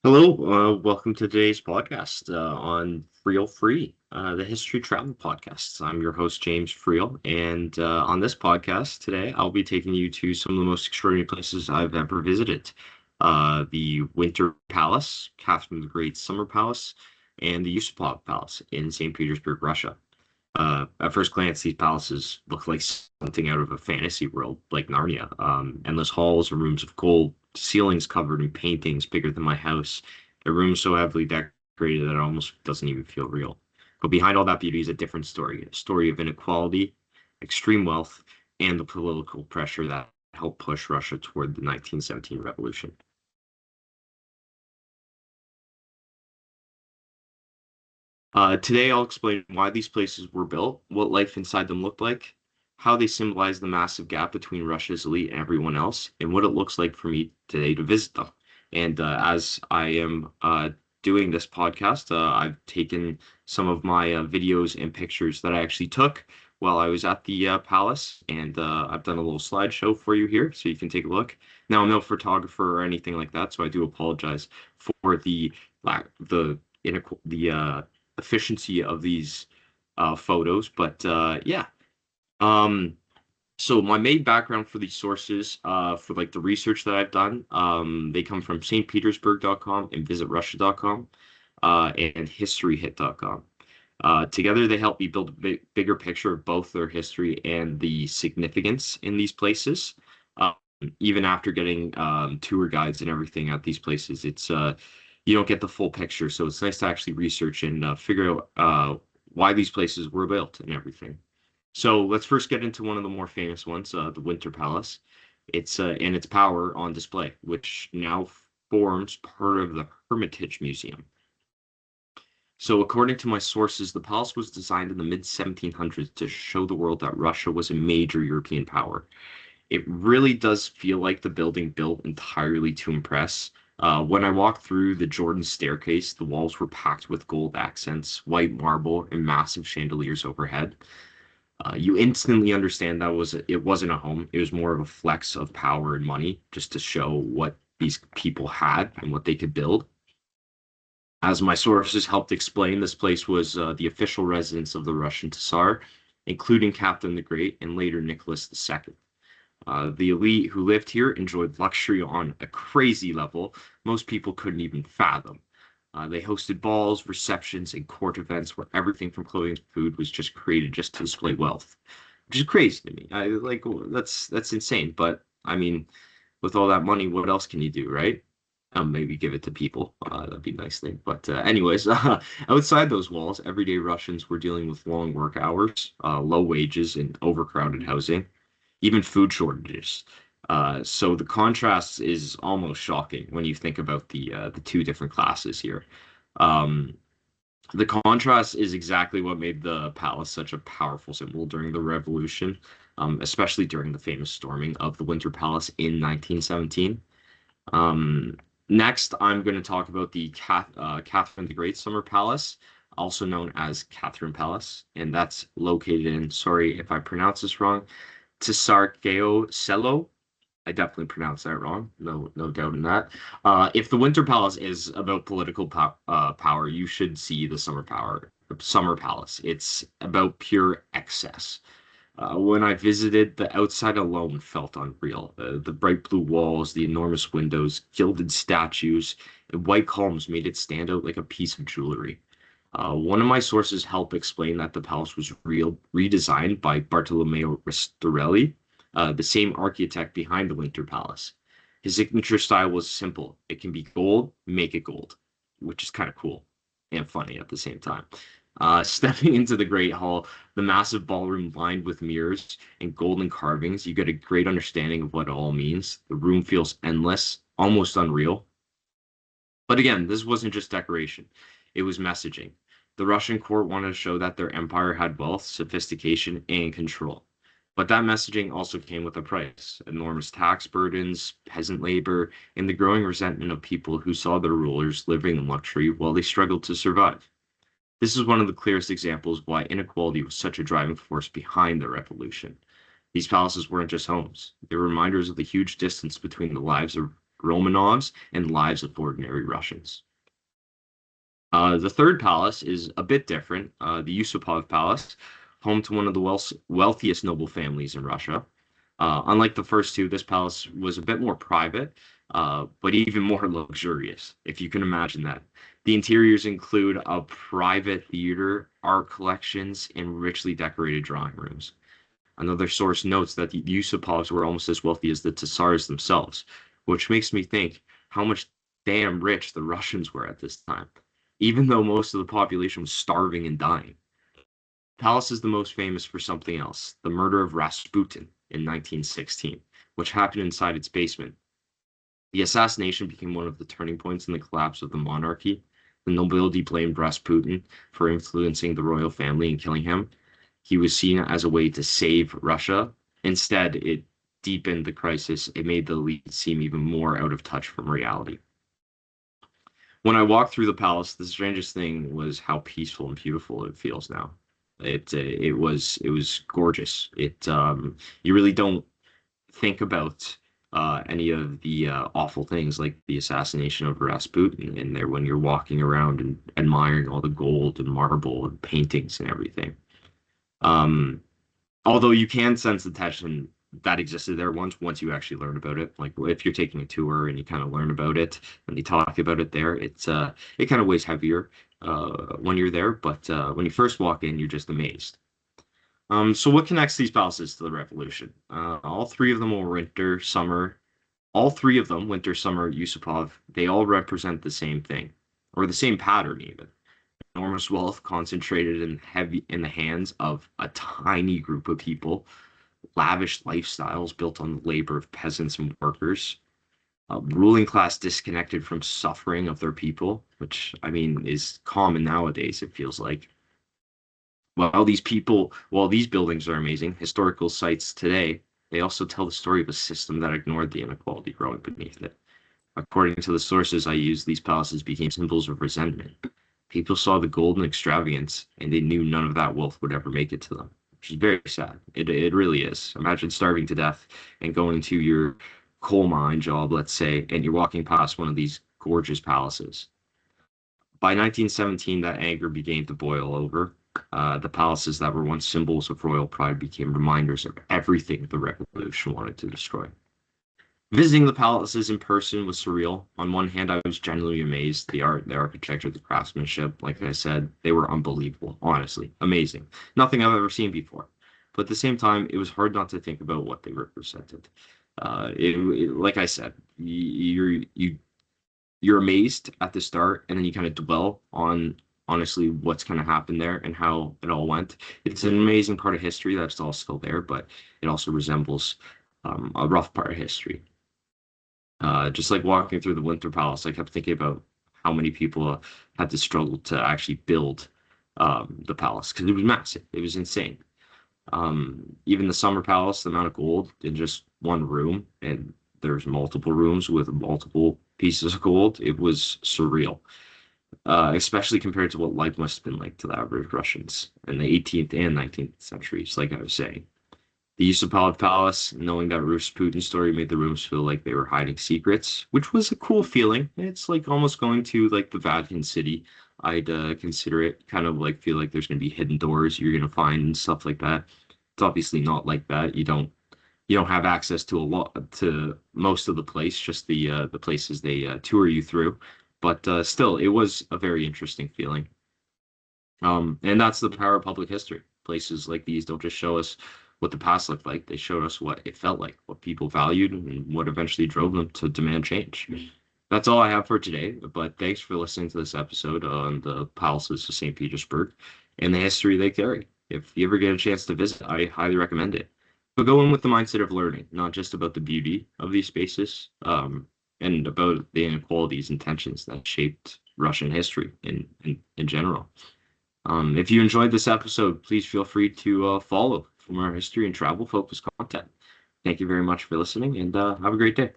Hello, welcome to today's podcast on Friel Free, the History Travel Podcast. I'm your host, James Friel, and on this podcast today, I'll be taking you to some of the most extraordinary places I've ever visited. The Winter Palace, Catherine the Great's Summer Palace, and the Yusupov Palace in St. Petersburg, Russia. At first glance, these palaces look like something out of a fantasy world, like Narnia. Endless halls and rooms of gold, ceilings covered in paintings bigger than my house, a room so heavily decorated that it almost doesn't even feel real. But behind all that beauty is a different story, a story of inequality, extreme wealth, and the political pressure that helped push Russia toward the 1917 revolution. Today, I'll explain why these places were built, what life inside them looked like, how they symbolize the massive gap between Russia's elite and everyone else, and what it looks like for me today to visit them. And as I am doing this podcast, I've taken some of my videos and pictures that I actually took while I was at the palace, and I've done a little slideshow for you here, so you can take a look. Now, I'm no photographer or anything like that, so I do apologize for the efficiency of these photos. But yeah. Um, so my main background for these sources, for like the research that I've done, they come from stpetersburg.com and visitrussia.com, and historyhit.com. Together, they help me build a bigger picture of both their history and the significance in these places. Um, Even after getting tour guides and everything at these places, it's you don't get the full picture. So it's nice to actually research and figure out why these places were built and everything. So let's first get into one of the more famous ones, the Winter Palace. It's and its power on display, which now forms part of the Hermitage Museum. So, according to my sources, the palace was designed in the mid 1700s to show the world that Russia was a major European power. It really does feel like the building built entirely to impress. When I walked through the Jordan staircase, the walls were packed with gold accents, white marble, and massive chandeliers overhead. You instantly understand it wasn't a home. It was more of a flex of power and money, just to show what these people had and what they could build. As my sources helped explain, this place was the official residence of the Russian Tsar, including Catherine the Great and later Nicholas II. The elite who lived here enjoyed luxury on a crazy level most people couldn't even fathom. They hosted balls, receptions, and court events where everything from clothing to food was just created just to display wealth, which is crazy to me. I like that's insane. But I mean, with all that money, what else can you do, right? Maybe give it to people. That'd be a nice thing. But anyways, outside those walls, everyday Russians were dealing with long work hours, low wages, and overcrowded housing, even food shortages. So the contrast is almost shocking when you think about the two different classes here. Um, the contrast is exactly what made the palace such a powerful symbol during the revolution, especially during the famous storming of the Winter Palace in 1917. Um, Next, I'm going to talk about the Catherine the Great Summer Palace, also known as Catherine Palace, and that's located in, sorry if I pronounce this wrong, Tsarkeo Selo. I definitely pronounced that wrong. No doubt in that. If the Winter Palace is about political power, you should see the Summer Palace. It's about pure excess. When I visited, the outside alone felt unreal. The bright blue walls, the enormous windows, gilded statues, and white columns made it stand out like a piece of jewelry. One of my sources helped explain that the palace was redesigned by Bartolomeo Ristorelli, the same architect behind the Winter Palace. His signature style was simple. It can be gold, make it gold, which is kind of cool and funny at the same time. Stepping into the Great Hall, the massive ballroom lined with mirrors and golden carvings, you get a great understanding of what it all means. The room feels endless, almost unreal. But again, this wasn't just decoration, it was messaging. The Russian court wanted to show that their empire had wealth, sophistication, and control. But that messaging also came with a price: enormous tax burdens, peasant labor, and the growing resentment of people who saw their rulers living in luxury while they struggled to survive. This is one of the clearest examples of why inequality was such a driving force behind the revolution. These palaces weren't just homes, they were reminders of the huge distance between the lives of Romanovs, and lives of ordinary Russians. The third palace is a bit different, the Yusupov Palace, home to one of the wealthiest noble families in Russia. Unlike the first two, this palace was a bit more private, but even more luxurious, if you can imagine that. The interiors include a private theater, art collections, and richly decorated drawing rooms. Another source notes that the Yusupovs were almost as wealthy as the Tsars themselves, which makes me think how much damn rich the Russians were at this time, even though most of the population was starving and dying. Palace is the most famous for something else, the murder of Rasputin in 1916, which happened inside its basement. The assassination became one of the turning points in the collapse of the monarchy. The nobility blamed Rasputin for influencing the royal family and killing him. He was seen as a way to save Russia. Instead, it deepened the crisis. It made the elite seem even more out of touch from reality. When I walked through the palace, the strangest thing was how peaceful and beautiful it feels now. It was gorgeous. You really don't think about any of the awful things like the assassination of Rasputin in there when you're walking around and admiring all the gold and marble and paintings and everything. Um, Although you can sense the tension that existed there once you actually learn about it. Like if you're taking a tour and you kind of learn about it and you talk about it there, it kind of weighs heavier when you're there. But when you first walk in, you're just amazed. So what connects these palaces to the revolution? All three of them were winter, summer. All three of them, winter, summer, Yusupov, they all represent the same thing, or the same pattern even. Enormous wealth concentrated in the hands of a tiny group of people, lavish lifestyles built on the labor of peasants and workers, a ruling class disconnected from suffering of their people, which I mean is common nowadays, it feels like. While these buildings are amazing, historical sites today, they also tell the story of a system that ignored the inequality growing beneath it. According to the sources I use, these palaces became symbols of resentment. People saw the golden extravagance and they knew none of that wealth would ever make it to them, which is very sad. It really is. Imagine starving to death and going to your coal mine job, let's say, and you're walking past one of these gorgeous palaces. By 1917, that anger began to boil over. The palaces that were once symbols of royal pride became reminders of everything the revolution wanted to destroy. Visiting the palaces in person was surreal. On one hand, I was genuinely amazed. The art, the architecture, the craftsmanship, like I said, they were unbelievable, honestly, amazing. Nothing I've ever seen before. But at the same time, it was hard not to think about what they represented. Like I said, you're amazed at the start, and then you kind of dwell on honestly what's going to happen there and how it all went. It's an amazing part of history that's all still there, but it also resembles a rough part of history. Just like walking through the Winter Palace, I kept thinking about how many people had to struggle to actually build the palace because it was massive. It was insane. Even the Summer Palace, the amount of gold in just one room, and there's multiple rooms with multiple pieces of gold. It was surreal, especially compared to what life must have been like to the average Russians in the 18th and 19th centuries, like I was saying. The Yusupov Palace, knowing that Rasputin's story made the rooms feel like they were hiding secrets, which was a cool feeling. It's like almost going to like the Vatican City. I'd consider it kind of like feel like there's going to be hidden doors you're going to find and stuff like that. It's obviously not like that. You don't have access to a lot to most of the place, just the places they tour you through. But still, it was a very interesting feeling. And that's the power of public history. Places like these don't just show us what the past looked like, they showed us what it felt like, what people valued, and what eventually drove them to demand change. That's all I have for today, but thanks for listening to this episode on the palaces of St. Petersburg and the history they carry. If you ever get a chance to visit, I highly recommend it. But go in with the mindset of learning, not just about the beauty of these spaces, and about the inequalities and tensions that shaped Russian history in general. If you enjoyed this episode, please feel free to follow for more history and travel focused content. Thank you very much for listening and have a great day.